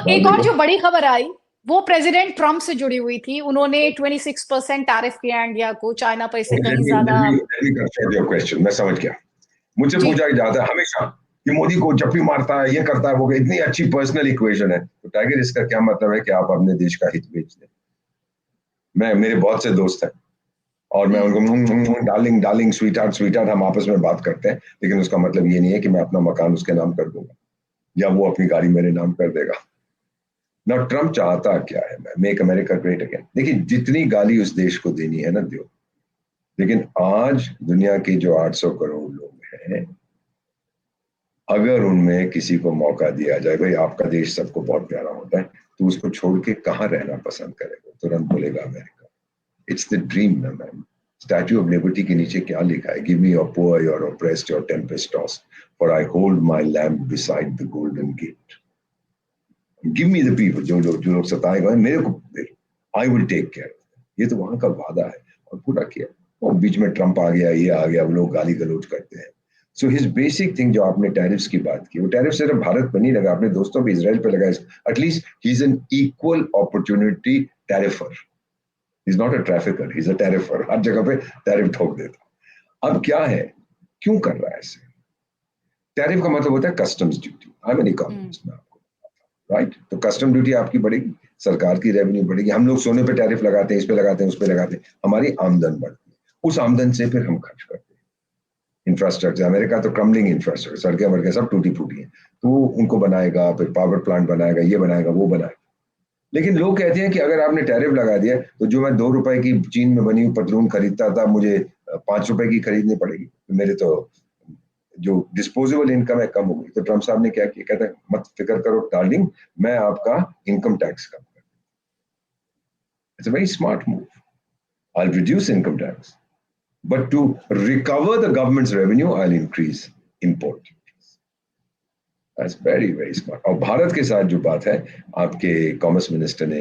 एक और जो बड़ी खबर आई वो प्रेसिडेंट ट्रम्प से जुड़ी हुई थी। उन्होंने 26% टैरिफ किया इंडिया को, चाइना पर इससे कहीं ज्यादा। क्वेश्चन मैं समझ गया। मुझसे पूछा जाता है हमेशा कि मोदी को जब भी मारता है ये करता है वो, इतनी अच्छी पर्सनल इक्वेशन है, तो टाइगर इसका क्या मतलब है कि आप अपने देश का हित बेच दें? मेरे बहुत से दोस्त हैं और मैं उनको डार्लिंग डार्लिंग स्वीट हार्ट हम आपस में बात करते हैं, लेकिन उसका मतलब ये नहीं है कि मैं अपना मकान उसके नाम कर दूंगा या वो अपनी गाड़ी मेरे नाम कर देगा ना। ट्रम्प चाहता क्या है? Make America great again. देखिए जितनी गाली उस देश को देनी है ना दो, लेकिन आज दुनिया के जो 800 करोड़ लोग हैं, अगर उनमें किसी को मौका दिया जाए, भाई आपका देश सबको बहुत प्यारा होता है, तो उसको छोड़ के कहाँ रहना पसंद करेगा? तुरंत बोलेगा अमेरिका। इट्स द ड्रीम ना मैम। स्टैच्यू ऑफ लिबर्टी के नीचे क्या लिखा है? Give me your poor, your oppressed, your tempest tossed, for I hold my lamp beside the golden gate. Give me the people, जो लोग सताए गए मेरे को दे दो, आई विल टेक केयर। ये तो वहां का वादा है और पूरा किया। और बीच में ट्रम्प आ गया, ये आ गया, वो लोग गाली गलौज करते हैं। सो हिज बेसिक थिंग, जो आपने टैरिफ्स की बात की, वो टैरिफ सिर्फ भारत पर नहीं लगा, अपने दोस्तों पे इजराइल पे लगा। At least he is an equal opportunity tariffer, he is not a trafficker, he is a tariffer. हर जगह पे टैरिफ ठोक देता। अब क्या है, क्यों कर रहा है ऐसे? टैरिफ का मतलब होता है customs duty. I am an economist में आपको, राइट? तो कस्टम ड्यूटी आपकी बढ़ेगी, सरकार की रेवेन्यू बढ़ेगी। हम लोग सोने पे टैरिफ लगाते हैं, इस पे लगाते हैं, उस पे लगाते हैं, हमारी आमदन बढ़ती है। उस आमदन से फिर हम खर्च करते हैं। इंफ्रास्ट्रक्चर, अमेरिका तो क्रम्बलिंग इंफ्रास्ट्रक्चर, सड़कें वड़कें सब टूटी फूटी हैं, तो उनको बनाएगा, फिर पावर प्लांट बनाएगा, ये बनाएगा, वो बनाएगा। लेकिन लोग कहते हैं कि अगर आपने टैरिफ लगा दिया तो जो मैं 2 रुपए की चीन में बनी हुई पतलून खरीदता था, मुझे 5 रुपए की खरीदनी पड़ेगी। मेरे तो जो डिस्पोजेबल इनकम है कम हो गई। तो ट्रम्प साहब ने क्या किया? कहता है मत फिक्र करो डार्लिंग, मैं आपका इनकम टैक्स कम कर। It's a very smart move. I will reduce income tax, but to recover the government's revenue I will increase import. That's very very smart. और भारत के साथ जो बात है, आपके कॉमर्स मिनिस्टर ने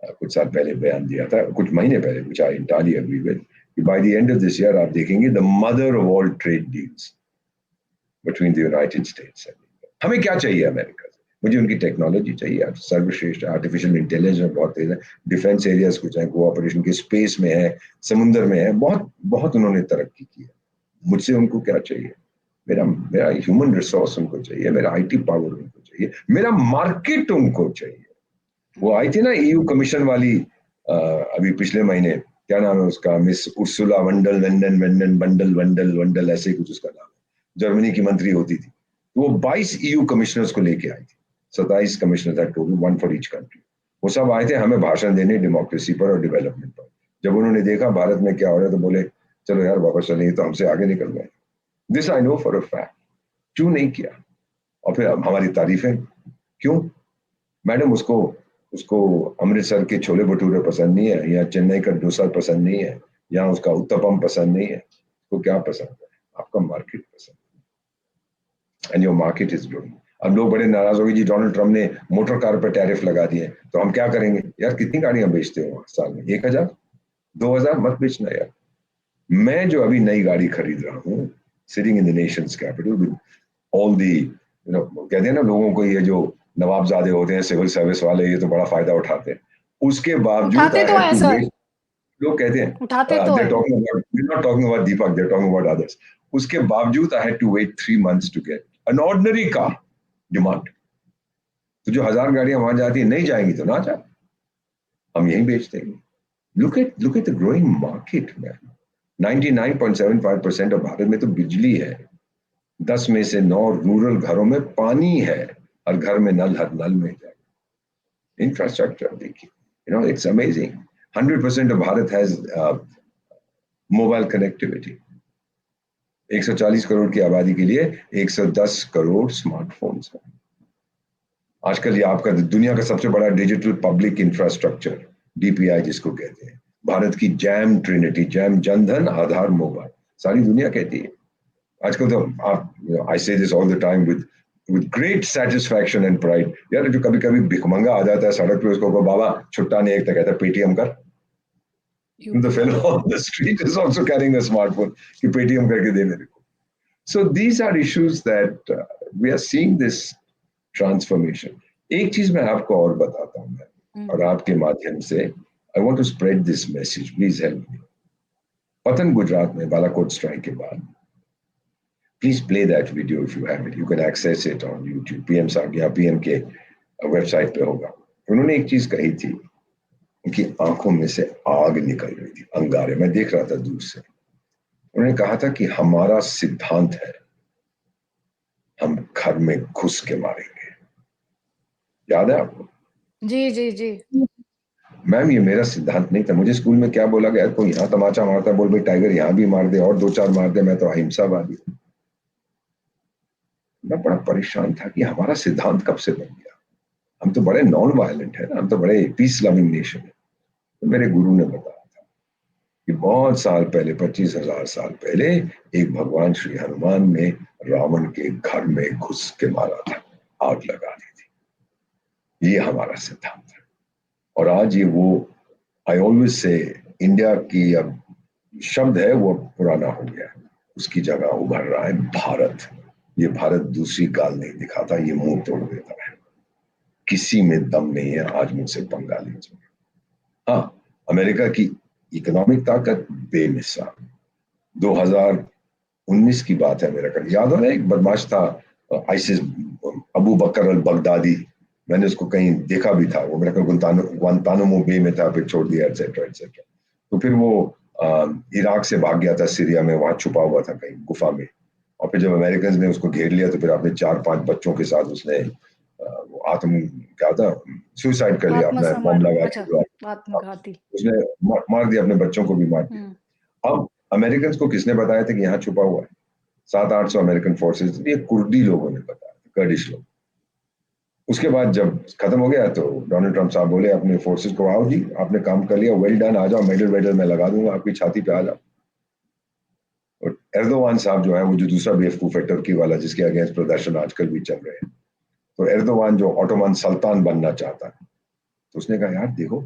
कुछ साल पहले बयान दिया था, कुछ महीने पहले, which I entirely agree with, कि by the end of this year आप देखेंगे the mother of all trade deals between the United States and India। हमें क्या चाहिए अमेरिका से? मुझे उनकी टेक्नोलॉजी चाहिए, सर्वश्रेष्ठ आर्टिफिशियल इंटेलिजेंस बहुत तेज है, डिफेंस एरियाज कुछ है, कोऑपरेशन के स्पेस में है, समुद्र में है, बहुत बहुत उन्होंने तरक्की की है। मुझसे उनको क्या चाहिए? मेरा मेरा ह्यूमन रिसोर्स उनको चाहिए, मेरा आईटी पावर उनको चाहिए, मेरा मार्केट उनको चाहिए। वो आई थी ना ईयू कमीशन वाली अभी पिछले महीने, क्या नाम है उसका, मिस उर्सुला वंडल वेंडन वेंडन बंडल वंडल वंडल, ऐसे कुछ उसका नाम है, जर्मनी की मंत्री होती थी। वो 22 ईयू कमिश्नर्स को लेके आई थी, 27 commissioner total, 1 for each country. वो सब आए थे हमें भाषण देने डेमोक्रेसी पर और डेवलपमेंट पर। जब उन्होंने देखा भारत में क्या हो रहा है तो बोले चलो यार वापस चलेंगे, तो हमसे आगे निकल गए। This I know for a fact. क्यों नहीं किया? और फिर हमारी तारीफें क्यों? मैडम उसको उसको अमृतसर के छोले भटूरे पसंद नहीं है, या चेन्नई का डोसा पसंद नहीं है, या उसका उत्तपम पसंद नहीं है। उसको क्या पसंद है? आपका मार्केट पसंद है, and your market is growing. अब लोग बड़े नाराज हो गए जी डोनाल्ड ट्रम्प ने मोटर कार पर टैरिफ लगा दिए, तो हम क्या करेंगे? यार कितनी गाड़ियां बेचते हो साल में? 1000 2000 मत बेचना यार। मैं जो अभी नई गाड़ी खरीद रहा हूँ, sitting in the Nations capital with all the, कहते हैं ना लोगों को, ये जो नवाबजादे होते हैं सिविल सर्विस वाले, ये तो बड़ा फायदा उठाते हैं। उसके बावजूद उठाते तो है सर, लोग कहते हैं उठाते तो है। not talking about Deepak, they're talking about others। उसके बावजूद I had to wait 3 months to get an ordinary car demand। तो जो 1000 गाड़ियां वहां जाती है, नहीं जाएंगी तो ना जाए, हम यहीं बेच देंगे। look at the growing market man। 99.75% of Bharat में तो बिजली है, 10 में से 9 रूरल घरों में पानी है, हर घर में नल, हर नल में जाए। इंफ्रास्ट्रक्चर देखिए, it's amazing। 100% of Bharat has mobile connectivity. 140 crore की आबादी के लिए 110 करोड़ स्मार्टफोन्स हैं। आजकल ये आपका दुनिया का सबसे बड़ा डिजिटल पब्लिक इंफ्रास्ट्रक्चर, डीपीआई जिसको कहते हैं, भारत की जैम ट्रिनिटी, जैम जनधन, आधार, मोबाइल, सारी दुनिया कहती है। आजकल तो आप, आई से this all the time with great satisfaction and pride. यार जो कभी कभी भिखमंगा आ जाता है सड़क पे, उसको बाबा छुट्टा नहीं, एक तो कहता है पेटीएम कर। The fellow on the street is also carrying a smartphone कि पेटीएम करके दे मेरे को। So these are issues that we are seeing this transformation। एक चीज मैं आपको और बताता हूँ मैं, और आपके माध्यम से I want to spread this message, please help me. Patan Gujarat में बालाकोट स्ट्राइक के बाद, please play that video if you have it, you can access it on YouTube, PM साहब या पीएम के वेबसाइट पे होगा। उन्होंने एक चीज कही थी, उनकी आंखों में से आग निकल रही थी, अंगारे, मैं देख रहा था दूर से। उन्होंने कहा था कि हमारा सिद्धांत है, हम घर में घुस के मारेंगे। याद है आपको? जी जी जी। मैम, ये मेरा सिद्धांत नहीं था। मुझे स्कूल में क्या बोला गया, कोई यहाँ तमाचा मारता है, बोल भाई टाइगर यहाँ भी मार दे और दो चार मार दे, मैं तो अहिंसावादी। मैं बड़ा परेशान था कि हमारा सिद्धांत कब से बन गया। हम तो बड़े नॉन वायलेंट है ना, हम तो बड़े पीस लविंग नेशन है। तो मेरे गुरु ने बताया था कि बहुत साल पहले, 25,000 साल पहले, एक भगवान श्री हनुमान ने रावण के घर में घुस के मारा था, आग लगा दी थी। ये हमारा सिद्धांत है। और आज ये वो, आई ऑलवेज से, इंडिया की अब शब्द है वो पुराना हो गया, उसकी जगह उभर रहा है भारत। ये भारत दूसरी गाल नहीं दिखाता, ये मुंह तोड़ देता है। किसी में दम नहीं है, आज मुझसे पंगा लीजिए। हाँ, अमेरिका की इकोनॉमिक ताकत बेमिसाल। 2019 की बात है, मेरा कर याद हो ना, एक बदमाश था आइसिस, अबू बकर अल बगदादी। मैंने उसको कहीं देखा भी था, वो मेरा गुंतानामो बे में था, फिर छोड़ दिया, एटसेट्रा एटसेट्रा। तो फिर वो इराक से भाग गया था, सीरिया में, वहां छुपा हुआ था कहीं गुफा में। और फिर जब अमेरिकन ने उसको घेर लिया तो फिर अपने 4-5 बच्चों के साथ उसने वो आत्म, क्या था, सुसाइड कर लिया, अपना बम आत्मसम्मान, लगा अच्छा, के आत्मघाती। उसने मार दिया, अपने बच्चों को भी मार हम्म। दिया। अब अमेरिकन को किसने बताया था कि यहाँ छुपा हुआ है? 700-800 अमेरिकन फोर्सेज, ये कुर्दी लोगों ने बताया, कर्डिश लोग। उसके बाद जब खत्म हो गया तो डोनाल्ड ट्रंप साहब बोले अपने फोर्सेज को, आओ जी, आपने काम कर लिया, वेल डन, आ जाओ, मेडल वेडल मैं लगा दूंगा आपकी छाती पे, आ जाओ। और एर्दोवान साहब जो है, वो जो दूसरा बेवकूफ है टर्की वाला, जिसके अगेंस्ट प्रदर्शन आजकल भी चल रहे हैं, तो एर्दोवान जो ऑटोमन सुल्तान बनना चाहता है, तो उसने कहा यार देखो,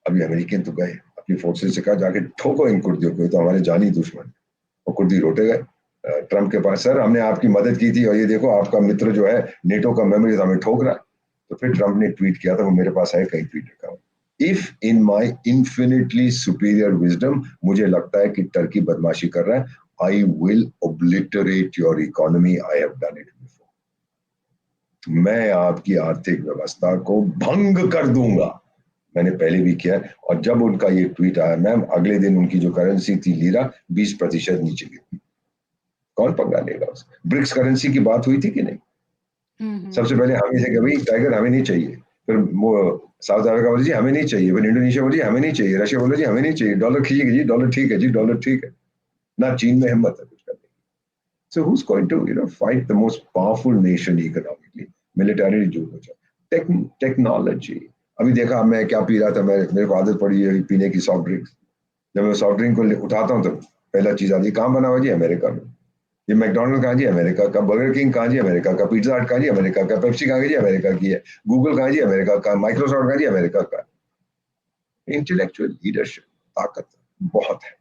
अभी अमेरिकन तो गए, अपनी फोर्सेज से कहा जाके ठोको इन कुर्दियों को, तो हमारे जानी दुश्मन। और कुर्दी रोटे गए ट्रंप के पास, सर हमने आपकी मदद की थी और ये देखो आपका मित्र जो है नेटो का मेंबर हमें ठोक रहा है। तो फिर ट्रंप ने ट्वीट किया था, वो मेरे पास है, कहीं ट्वीट रखा हुआ, if in my infinitely superior wisdom, मुझे लगता है कि टर्की बदमाशी कर रहा है, I will obliterate your economy, I have done it before. मैं आपकी आर्थिक व्यवस्था को भंग कर दूंगा, मैंने पहले भी किया। और जब उनका ये ट्वीट आया मैम, अगले दिन उनकी जो करेंसी थी लीरा, 20% नीचे गिरी। कौन पंगा लेगा उससे? ब्रिक्स करेंसी की बात हुई थी कि नहीं? सबसे पहले हम ही से भाई टाइगर हमें नहीं चाहिए, फिर वो साउथ अफ्रीका बोले जी हमें नहीं चाहिए, फिर इंडोनेशिया बोले जी हमें नहीं चाहिए, रशिया बोले जी हमें नहीं चाहिए, डॉलर खींचेगा जी, डॉलर ठीक है जी, डॉलर ठीक है। ना चीन में हिम्मत है कुछ करने की। So who is going to fight the most powerful nation economically, military जो कुछ है, टेक्नोलॉजी। अभी देखा मैं क्या पी रहा था, मेरे को आदत पड़ी है पीने की सॉफ्ट ड्रिंक्स। जब मैं सॉफ्ट ड्रिंक को उठाता हूँ तो पहला चीज आती है, कहाँ बना हुआ जी? अमेरिका में। ये मैकडोनल्ड कहाँ जी? अमेरिका का। बर्गर किंग कहाँ जी? अमेरिका का। पिज्जा हट कहाँ जी? अमेरिका का। पेप्सी कहाँ जी? अमेरिका की है। गूगल कहाँ जी? अमेरिका का। माइक्रोसॉफ्ट कहाँ जी? अमेरिका का। इंटेलेक्चुअल लीडरशिप, ताकत बहुत है।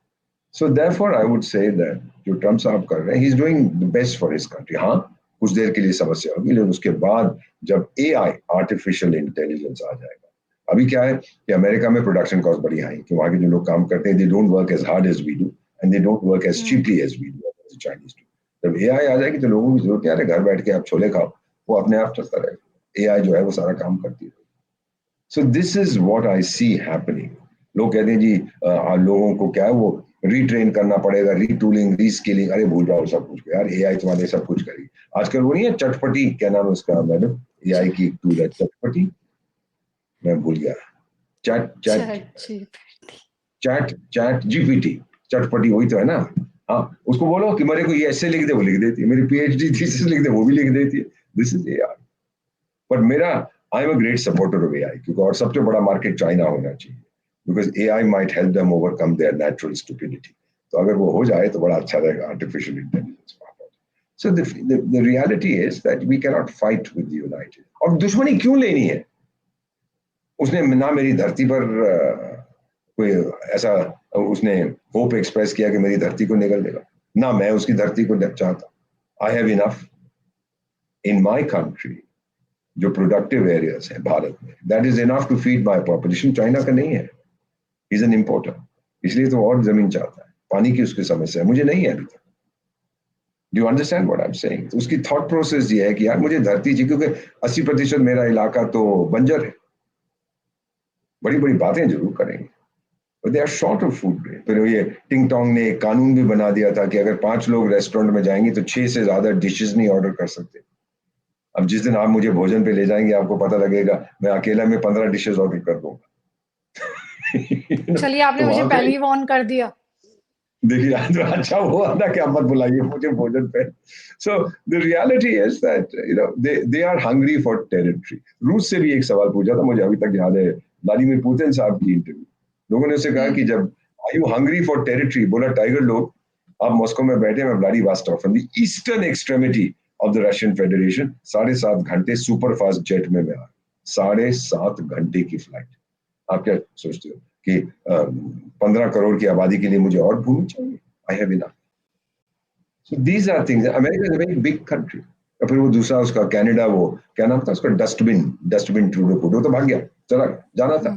So therefore I would say that जो ट्रम्प साहब कर रहे हैं, he is doing the best for his country. हाँ, कुछ देर के लिए समस्या होगी, लेकिन उसके बाद जब एआई, आर्टिफिशियल इंटेलिजेंस आ जाएगा। अभी क्या है कि अमेरिका में प्रोडक्शन कॉस्ट बड़ी हाई, कि वहां के जो लोग काम करते हैं, they don't work as hard as we do and they don't work as cheaply as we do, Chinese do. जब एआई आ जाएगी तो लोगों की जरूरत है, घर बैठ के आप छोले खाओ, वो अपने आप चलता रहेगा। एआई जो है वो सारा काम करती है। So this is what I C happening. लोग कहते हैं जी लोगों को क्या है, वो रीट्रेन करना पड़ेगा, रीटूलिंग, रीस्किलिंग। अरे भूल जाओ सब कुछ यार, एआई तुम्हारे सब कुछ करेगी। आजकल वो नहीं है चटपटी, क्या नाम है उसका मैडम, एआई की एक टूल है चटपटी, मैं भूल गया। Chat chat chat chat GPT, चटपटी वही तो है ना। हाँ, उसको बोलो कि मेरे को ये ऐसे लिख दे, वो लिख देती है। मेरी पीएचडी थीसिस लिख दे, वो भी लिख देती है। This is AI. पर मेरा, I am a great supporter of AI, क्योंकि और सबसे बड़ा मार्केट चाइना होना चाहिए, because AI might help them overcome their natural stupidity. तो अगर वो हो जाए तो बड़ा अच्छा रहेगा, artificial intelligence. So the reality is that we can not fight with the united. और दुश्मनी क्यों लेनी है? उसने ना मेरी धरती पर कोई ऐसा उसने होप एक्सप्रेस किया कि मेरी धरती को निगल देगा, ना मैं उसकी धरती को चाहता। I have enough in my country जो प्रोडक्टिव एरियाज हैं भारत में, that is enough to feed my population. China का नहीं है, इज एन इम्पोर्टर, इसलिए तो और जमीन चाहता है, पानी की उसकी समस्या है, मुझे नहीं है अभी तक। Do you understand what I am saying? तो उसकी थॉट प्रोसेस ये है कि यार मुझे धरती चाहिए, क्योंकि 80% मेरा इलाका तो बंजर है। बड़ी बड़ी बातें जरूर करेंगे, they are short of food. फिर ये टिंग टोंग ने एक कानून भी बना दिया था कि अगर 5 लोग रेस्टोरेंट में जाएंगे तो 6 से ज्यादा डिशेस नहीं ऑर्डर कर सकते। अब जिस दिन आप मुझे भोजन पे ले जाएंगे आपको पता लगेगा मैं अकेला में 15 डिशेस ऑर्डर कर दूंगा। चलिए, आपने तो मुझे वहां पे पहले ही वार्न कर दिया। देखिए अच्छा हुआ ना कि आप मत बुलाइए मुझे भोजन पे। So the reality is that they are hungry for territory. रूस से भी एक सवाल पूछा था, मुझे अभी तक याद है, व्लादिमीर पुतिन साहब की इंटरव्यू। लोगों ने उससे कहा कि जब are you hungry for territory, बोला टाइगर लोग आप मॉस्को में बैठे, मैं Vladivostok from the eastern extremity of the Russian Federation 7.5 घंटे सुपर फास्ट जेट में मैं आया, 7.5 घंटे की फ्लाइट। आप क्या सोचते हो कि 15 करोड़ की आबादी के लिए मुझे और भूमि चाहिए? I have enough. So these are things. America is a very big country. और फिर वो दूसरा उसका कनाडा, वो क्या नाम था उसका, डस्टबिन ट्रूडो पुडो तो भाग गया, चला जाना था,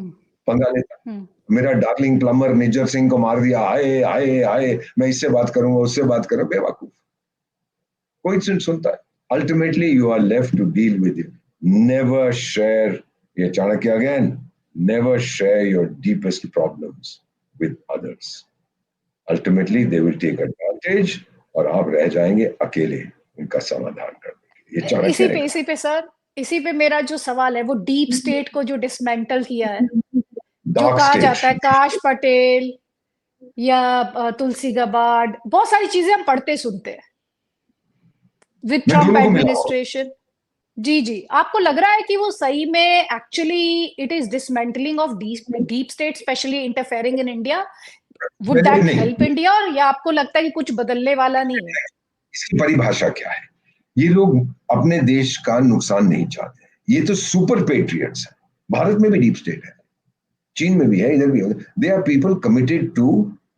पंगा लेता। मेरा डार्लिंग प्लम्बर मेजर सिंह को मार दिया, आए आए आए मैं इससे बात करूंगा उससे बात करूं, बेवकूफ, कोई सुनता है? Ultimately you are left to deal with it. Never share, ये Chanakya again, never share your deepest problems with others. Ultimately they will take advantage और आप रह जाएंगे अकेले उनका समाधान करने के लिए। ये चाणक्य ने इसी पे सर, इसी पे मेरा जो सवाल है, वो डीप स्टेट को जो डिसमेंटल किया है, जो डार्क कहा स्टेट। जाता है काश पटेल या तुलसी गबार्ड, बहुत सारी चीजें हम पढ़ते सुनते हैं विद मैं ट्रम्प दोनों को मिला हूं। एडमिनिस्ट्रेशन। जी जी, आपको लग रहा है कि वो सही में actually it is dismantling of deep state, specially interfering in India? Would मैंने दैट नहीं, हेल्प इंडिया, और या आपको लगता है कि कुछ बदलने वाला नहीं है? इसकी परिभाषा क्या है? ये लोग अपने देश का नुकसान नहीं चाहते, ये तो सुपर पेट्रियट्स है। भारत में भी डीप स्टेट है, चीन में भी है, इधर भी है। They are people committed to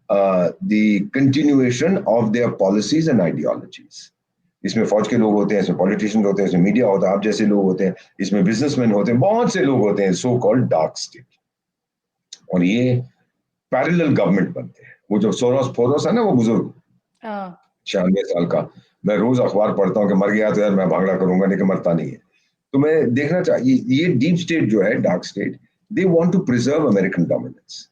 the continuation of their policies and ideologies. इसमें फौज के लोग होते हैं, इसमें पॉलिटिशियन होते हैं, इसमें मीडिया होता है, आप जैसे लोग होते हैं, इसमें बिजनेसमैन होते हैं, बहुत से लोग होते हैं, सो कॉल्ड डार्क स्टेट। और ये पैरेलल गवर्नमेंट बनते हैं। वो जो सोरोस फोरोस है ना, वो बुजुर्ग 96 साल का, मैं रोज अखबार पढ़ता हूँ कि मर गया तो यार मैं भागड़ा करूंगा, लेकिन मरता नहीं है। तो मैं देखना चाहिए ये डीप स्टेट जो है, dark state, they want to preserve American dominance.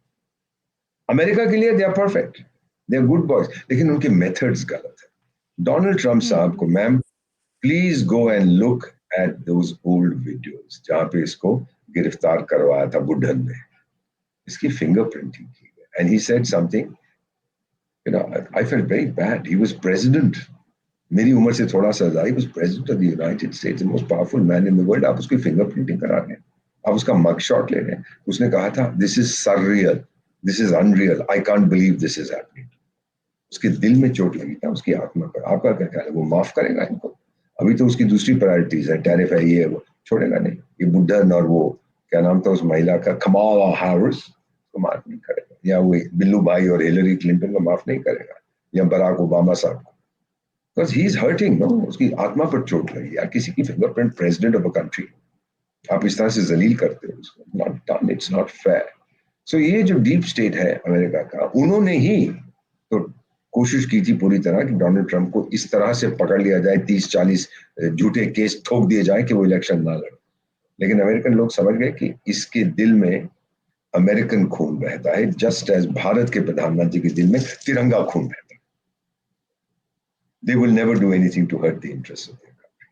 America के लिए they are perfect, they are good boys, लेकिन उनके मेथड्स गलत है। डोनाल्ड ट्रंप साहब को, ma'am please go and look at those old videos जहां पे इसको गिरफ्तार करवाया था बुढ़न में, इसकी फिंगरप्रिंटिंग की गई, and he said something, you know, I felt very bad. He was president, मेरी उम्र से थोड़ा सा ज्यादा, he was president of the United states, the most powerful man in the world. आप उसकी फिंगरप्रिंटिंग करा रहे हैं, आप उसका मग शॉट ले रहे हैं। उसने कहा था this is surreal, this is unreal, I can't believe this is happening. उसके दिल में चोट लगी था, उसकी आत्मा पर। आपका क्या ख्याल है, वो माफ करेगा इनको? अभी तो उसकी दूसरी प्रायोरिटीज है, टैरिफ है, ये वो, छोड़ेगा नहीं। ये बुड्ढन और वो क्या नाम था उस महिला का, कमाला हैरिस, को माफ नहीं करेगा, या वो बिल्लू भाई और हिलरी क्लिंटन को माफ नहीं करेगा, या बराक ओबामा साहब को, because he is hurting, no, उसकी आत्मा पर चोट लगी। यार किसी की fingerprint, president of a country, आप इस तरह से जलील करते हो उसको, not done, it's not fair. So ये जो डीप स्टेट है अमेरिका का, उन्होंने ही तो कोशिश की थी पूरी तरह कि डोनाल्ड ट्रंप को इस तरह से पकड़ लिया जाए, 30-40 झूठे केस ठोक दिए जाए कि वो इलेक्शन ना लड़े। लेकिन अमेरिकन लोग समझ गए कि इसके दिल में अमेरिकन खून बहता है, जस्ट एज भारत के प्रधानमंत्री के दिल में तिरंगा खून बहता है। They will never do anything to hurt the interest of their country.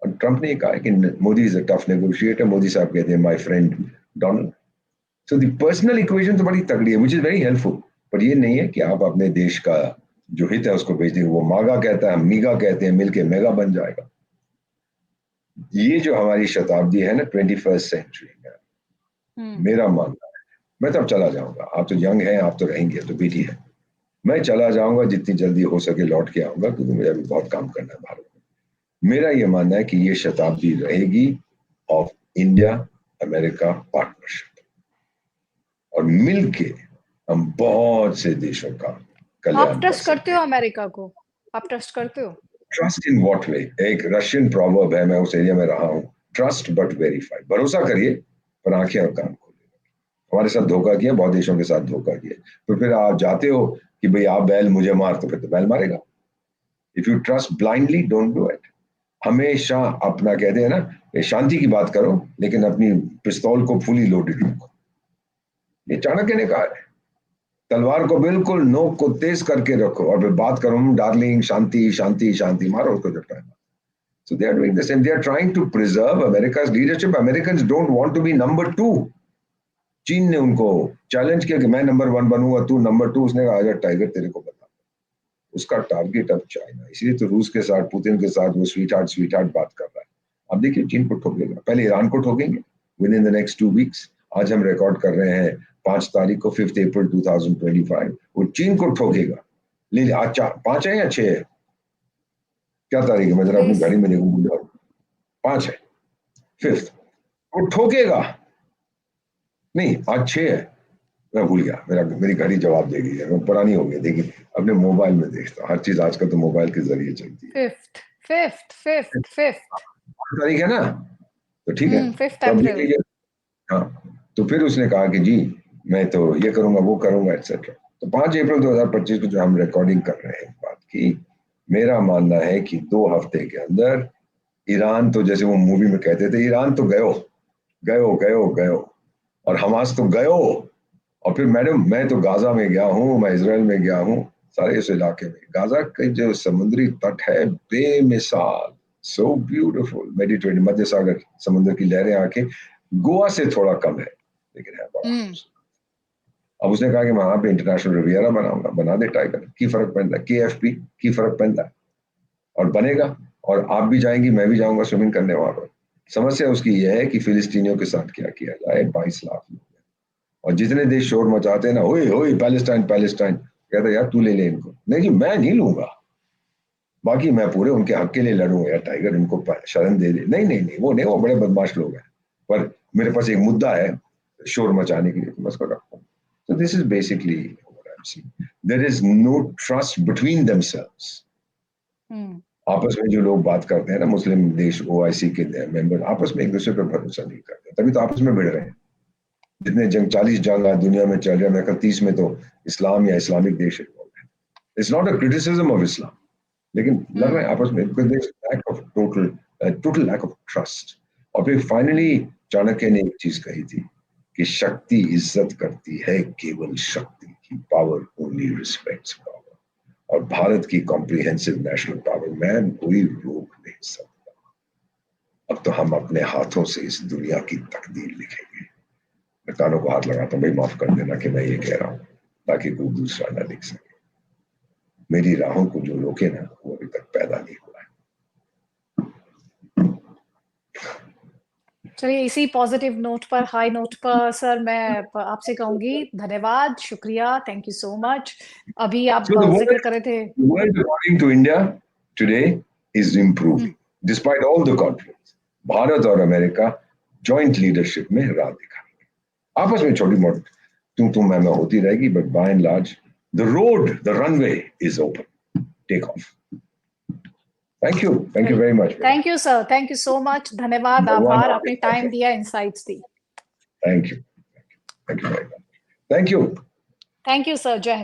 और ट्रंप ने कहा कि Modi is a tough negotiator, Modi साहब कहते हैं my friend Donald. So the personal equation तो बड़ी तगड़ी है, विच इज वेरी हेल्पफुल। पर ये नहीं है कि आप अपने देश का जो हित है उसको बेच देंगे। वो मागा कहता है, हम मीगा कहते हैं, मिलके मेगा बन जाएगा। ये जो हमारी शताब्दी है ना, 21st सेंचुरी में, मेरा मानना है, मैं तब चला जाऊंगा। आप तो यंग हैं, आप तो रहेंगे, तो बेटी है, मैं चला जाऊंगा जितनी जल्दी हो सके, लौट के आऊंगा, क्योंकि मुझे अभी बहुत काम करना है भारत में। मेरा ये मानना है कि ये शताब्दी रहेगी ऑफ इंडिया अमेरिका पार्टनरशिप, और मिलके हम बहुत से देशों का कल्याण आप कर ट्रस्ट करते सकते हो हैं। अमेरिका को? आप ट्रस्ट करते हो? Trust in what way? एक रशियन प्रोवर्ब है, मैं उस एरिया में रहा हूं, ट्रस्ट बट वेरीफाई, भरोसा करिए पर आंखें और कान खोलिए। हमारे साथ धोखा किया, बहुत देशों के साथ धोखा किया, तो फिर आप जाते हो कि भाई आप बैल मुझे मार, तो फिर तो बैल मारेगा। If you trust blindly don't do it. हमेशा अपना, कहते हैं ना, शांति की बात करो लेकिन अपनी पिस्तौल को फुली लोडेड रखो। ये चाणक्य ने कहा है, तलवार को बिल्कुल नोक को तेज करके रखो और फिर बात करो, डार्लिंग शांति शांति शांति, मारो उसको जब time. So they are doing this and they are trying to preserve America's leadership. Americans don't want to be number 2. चीन ने उनको चैलेंज किया कि मैं नंबर 1 बनूंगा, तू नंबर 2। उसने कहा अगर टाइगर तेरे को बता, उसका टारगेट अब चाइना, इसलिए तो रूस के साथ, पुतिन के साथ वो स्वीट हार्ट बात कर रहा है। अब देखिए चीन को ठोकेगा, पहले ईरान को ठोकेंगे with in the next 2 weeks. आज हम रिकॉर्ड कर रहे हैं 5 तारीख को, 5 अप्रैल 2025। वो चीन को ठोकेगा। ले आज 5 है या 6 है, क्या तारीख है, मैं जरा अपनी घड़ी में देखूंगा, 5 है, 5th। वो ठोकेगा नहीं, आज 6 है, मैं भूल गया, मेरी घड़ी जवाब देगी, मैं पुरानी हो गई। देखिए अपने मोबाइल में देखता हूँ, हर चीज आजकल तो मोबाइल के जरिए चलती है। 5th तारीख है ना, तो ठीक है, 5th तो अब अप्रैल। हाँ, तो फिर उसने कहा कि जी मैं तो ये करूंगा वो करूंगा एक्सेट्रा। तो 5 अप्रैल 2025 को जो हम रिकॉर्डिंग कर रहे हैं बात की, मेरा मानना है कि 2 हफ्ते के अंदर ईरान तो, जैसे वो मूवी में कहते थे, ईरान तो गयो गयो गयो गयो और हमास तो गयो। और फिर मैडम मैं तो गाजा में गया हूँ, मैं इसराइल में गया हूँ, सारे इस इलाके में। गाजा के जो समुद्री तट है बेमिसाल, सो ब्यूटीफुल, मेडिटेरेनियन, मध्य सागर समुद्र की लहरें आके, गोवा से थोड़ा कम है लेकिन है बड़ा। अब उसने कहा कि मैं वहां पे इंटरनेशनल रिवियरा बनाऊंगा, बना दे टाइगर, की फर्क पड़ता है, KFP की फर्क पड़ता है, और बनेगा। और आप भी जाएंगी, मैं भी जाऊंगा स्विमिंग करने वहां पर। समस्या उसकी यह है कि फिलिस्तीनियों के साथ क्या किया जाए, 22 लाख लोग, और जितने देश शोर मचाते हैं ना, ओए ओए पैलेस्टाइन पैलेस्टाइन, कहता यार तू ले ले इनको, नहीं जी मैं नहीं लूंगा, बाकी मैं पूरे उनके हक के लिए लड़ूंगा यार, टाइगर इनको शरण दे दे। नहीं नहीं नहीं, वो नहीं, वो बड़े बदमाश लोग हैं, पर मेरे पास एक मुद्दा है शोर मचाने के लिए, तो मैं उसको रखता हूँ। So this is basically what I'm seeing. There is no trust between themselves. आपस में जो लोग बात करते हैं ना, मुस्लिम देश, OIC के मेंबर आपस में एक दूसरे पर भरोसा नहीं करते, तभी तो आपस में भिड़ रहे हैं। जितने 40 जंग दुनिया में चल रहे हैं, मेरे ख्याल 30 में तो इस्लाम या इस्लामिक देश है। It's not a criticism of Islam, लेकिन लड़ रहे हैं आपस में, टोटल लैक ऑफ ट्रस्ट। और फिर फाइनली चाणक्य ने एक चीज कही थी कि शक्ति इज्जत करती है केवल शक्ति की, पावर ओनली रिस्पेक्ट्स पावर। और भारत की कॉम्प्रिहेंसिव नेशनल पावर में कोई रोक नहीं सकता। अब तो हम अपने हाथों से इस दुनिया की तकदीर लिखेंगे। मैं कानों को हाथ लगाता हूँ, भाई माफ कर देना कि मैं ये कह रहा हूँ, ताकि कोई दूसरा ना लिख सके। मेरी राहों को जो रोके ना, वो अभी तक पैदा नहीं हुआ है। चलिए इसी पॉजिटिव नोट पर, हाई नोट पर सर, मैं आपसे कहूंगी धन्यवाद, शुक्रिया, थैंक यू सो मच। अभी आप जिक्र कर रहे थे, the world according to India today is improving despite all the conflicts. Bharat और अमेरिका जॉइंट लीडरशिप में राह दिखाएंगे। आपस में छोटी मोटी तुम मैं होती रहेगी, but by and large the road, the runway is open, take off. Thank you very much. Thank you sir, thank you so much, धन्यवाद, आभार, आपने टाइम दिया, इनसाइट्स दी। Thank you very much, thank you sir, जय हिंद।